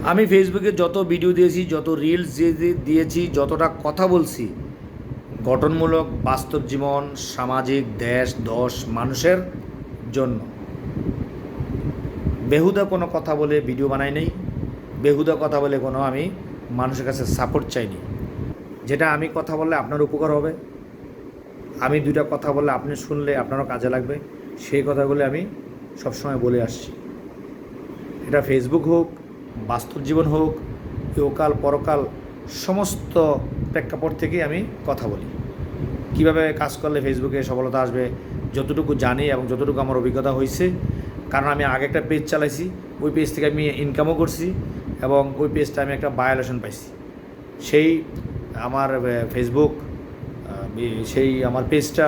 আমি ফেসবুকে যত ভিডিও দিয়েছি, যত রিলস দিয়েছি, যতটা কথা বলছি, গঠনমূলক, বাস্তব জীবন, সামাজিক, দেশ, দশ, মানুষের জন্য। বেহুদা কোনো কথা বলে ভিডিও বানাই নেই, বেহুদা কথা বলে কোনো আমি মানুষের কাছে সাপোর্ট চাইনি। যেটা আমি কথা বললে আপনার উপকার হবে, আমি দুইটা কথা বললে আপনি শুনলে আপনারও কাজে লাগবে, সেই কথাগুলো আমি সবসময় বলে আসছি। এটা ফেসবুক হোক, বাস্তব জীবন হোক, ইহকাল পরকাল, সমস্ত প্রেক্ষাপট থেকেই আমি কথা বলি। কিভাবে কাজ করলে ফেসবুকে সফলতা আসবে, যতটুকু জানি এবং যতটুকু আমার অভিজ্ঞতা হয়েছে, কারণ আমি আগে একটা পেজ চালাইছি, ওই পেজ থেকে আমি ইনকামও করছি এবং ওই পেজটা আমি একটা ভায়োলেশন পাইছি। সেই আমার ফেসবুক সেই আমার পেজটা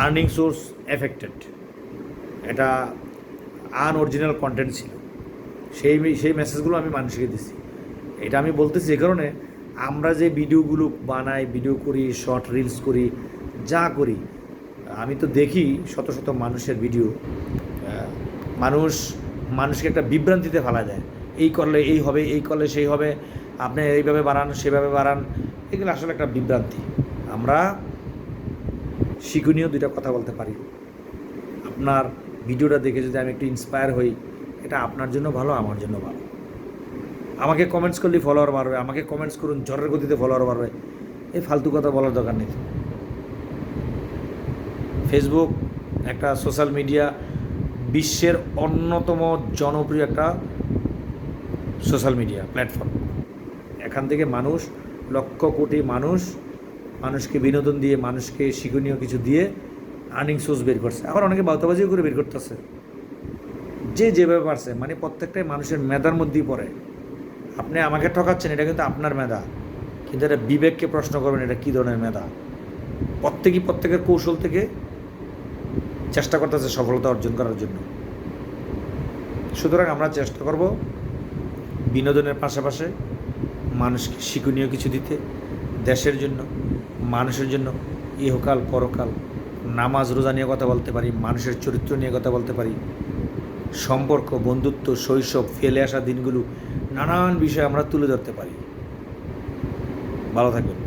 আর্নিং সোর্স এফেক্টেড, এটা আনঅরিজিনাল কন্টেন্ট ছিল। সেই মেসেজগুলো আমি মানুষকে দিছি। এটা আমি বলতেছি যে কারণে, আমরা যে ভিডিওগুলো বানাই, ভিডিও করি, শর্ট রিলস করি, যা করি, আমি তো দেখি শত শত মানুষের ভিডিও, মানুষকে একটা বিভ্রান্তিতে ফেলা যায়। এই করলে এই হবে, এই করলে সেই হবে, আপনি এইভাবে বাড়ান, সেভাবে বাড়ান, এগুলো আসলে একটা বিভ্রান্তি। আমরা শিক্ষণীয় দুইটা কথা বলতে পারি। আপনার ভিডিওটা দেখে যদি আমি একটু ইন্সপায়ার হই, এটা আপনার জন্য ভালো, আমার জন্য ভালো। আমাকে কমেন্টস করলে ফলোয়ার বাড়বে, আমাকে কমেন্টস করুন, ঝড়ের গতিতে ফলোয়ার বাড়বে, এই ফালতু কথা বলার দরকার নেই। ফেসবুক একটা সোশ্যাল মিডিয়া, বিশ্বের অন্যতম জনপ্রিয় একটা সোশ্যাল মিডিয়া প্ল্যাটফর্ম। এখান থেকে মানুষ, লক্ষ কোটি মানুষকে বিনোদন দিয়ে, মানুষকে শিক্ষণীয় কিছু দিয়ে আর্নিং সোর্স বের করছে। আবার অনেকে বাউতাবাজিও করে বের করতেছে, যে যেভাবে পারছে। মানে প্রত্যেকটাই মানুষের মেধার মধ্যেই পড়ে। আপনি আমাকে ঠকাচ্ছেন, এটা কিন্তু আপনার মেধা, কিন্তু এটা বিবেককে প্রশ্ন করবেন, এটা কী ধরনের মেধা। প্রত্যেকেই প্রত্যেকের কৌশল থেকে চেষ্টা করতেছে সফলতা অর্জন করার জন্য। সুতরাং আমরা চেষ্টা করব বিনোদনের পাশাপাশি মানুষকে শিক্ষণীয় কিছু দিতে, দেশের জন্য, মানুষের জন্য, ইহকাল পরকাল, নামাজ রোজা নিয়ে কথা বলতে পারি, মানুষের চরিত্র নিয়ে কথা বলতে পারি, সম্পর্ক, বন্ধুত্ব, শৈশব, ফেলে আসা দিনগুলো, নানান বিষয় আমরা তুলে ধরতে পারি। ভালো থাকবেন।